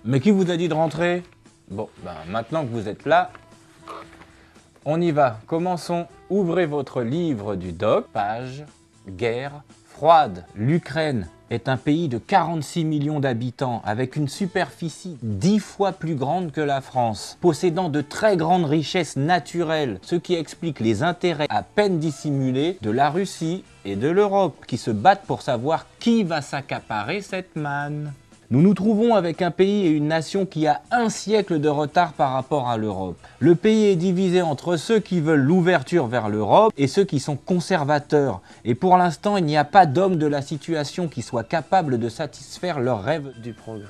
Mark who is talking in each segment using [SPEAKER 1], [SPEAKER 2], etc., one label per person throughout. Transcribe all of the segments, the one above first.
[SPEAKER 1] Mais qui vous a dit de rentrer? Bon, maintenant que vous êtes là, on y va. Commençons. Ouvrez votre livre du doc, page guerre froide. L'Ukraine est un pays de 46 millions d'habitants avec une superficie 10 fois plus grande que la France, possédant de très grandes richesses naturelles, ce qui explique les intérêts à peine dissimulés de la Russie et de l'Europe qui se battent pour savoir qui va s'accaparer cette manne. Nous nous trouvons avec un pays et une nation qui a un siècle de retard par rapport à l'Europe. Le pays est divisé entre ceux qui veulent l'ouverture vers l'Europe et ceux qui sont conservateurs. Et pour l'instant, il n'y a pas d'homme de la situation qui soit capable de satisfaire leurs rêves du progrès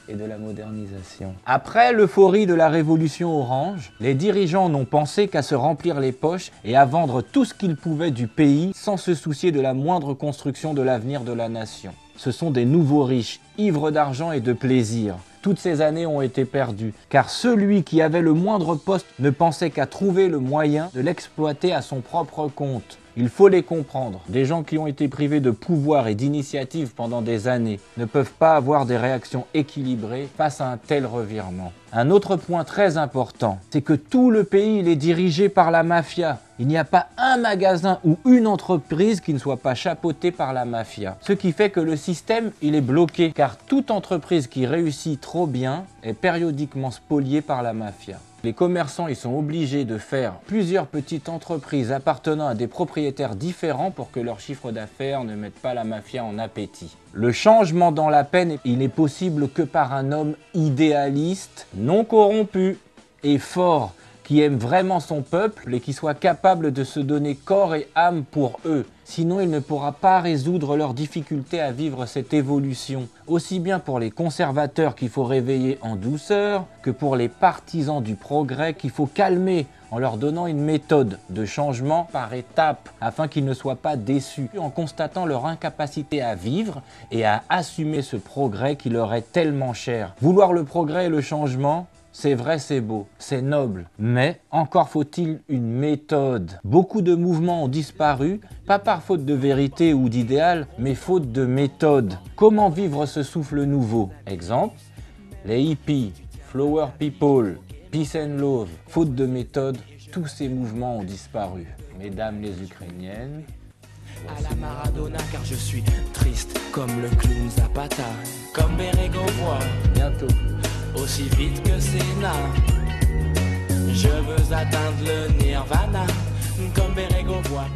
[SPEAKER 1] et de la modernisation. Après l'euphorie de la révolution orange, les dirigeants n'ont pensé qu'à se remplir les poches et à vendre tout ce qu'ils pouvaient du pays sans se soucier de la moindre construction de l'avenir de la nation. Ce sont des nouveaux riches, ivres d'argent et de plaisir. Toutes ces années ont été perdues, car celui qui avait le moindre poste ne pensait qu'à trouver le moyen de l'exploiter à son propre compte. Il faut les comprendre. Des gens qui ont été privés de pouvoir et d'initiative pendant des années ne peuvent pas avoir des réactions équilibrées face à un tel revirement. Un autre point très important, c'est que tout le pays il est dirigé par la mafia. Il n'y a pas un magasin ou une entreprise qui ne soit pas chapeautée par la mafia. Ce qui fait que le système il est bloqué, car toute entreprise qui réussit trop bien est périodiquement spoliée par la mafia. Les commerçants ils sont obligés de faire plusieurs petites entreprises appartenant à des propriétaires différents pour que leur chiffre d'affaires ne mette pas la mafia en appétit. Le changement dans la peine, il n'est possible que par un homme idéaliste, non corrompu et fort, qui aime vraiment son peuple et qui soit capable de se donner corps et âme pour eux. Sinon, il ne pourra pas résoudre leurs difficultés à vivre cette évolution. Aussi bien pour les conservateurs qu'il faut réveiller en douceur, que pour les partisans du progrès qu'il faut calmer en leur donnant une méthode de changement par étapes afin qu'ils ne soient pas déçus en constatant leur incapacité à vivre et à assumer ce progrès qui leur est tellement cher. Vouloir le progrès et le changement, c'est vrai, c'est beau, c'est noble, mais encore faut-il une méthode. Beaucoup de mouvements ont disparu, pas par faute de vérité ou d'idéal, mais faute de méthode. Comment vivre ce souffle nouveau? Exemple, les hippies, flower people, peace and love. Faute de méthode, tous ces mouvements ont disparu. Mesdames les Ukrainiennes,
[SPEAKER 2] à la Maradona car je suis triste comme le clown Zapata, comme Bérégovoy,
[SPEAKER 1] bientôt.
[SPEAKER 2] Aussi vite que Sénat, je veux atteindre le Nirvana, comme Bérégovoy.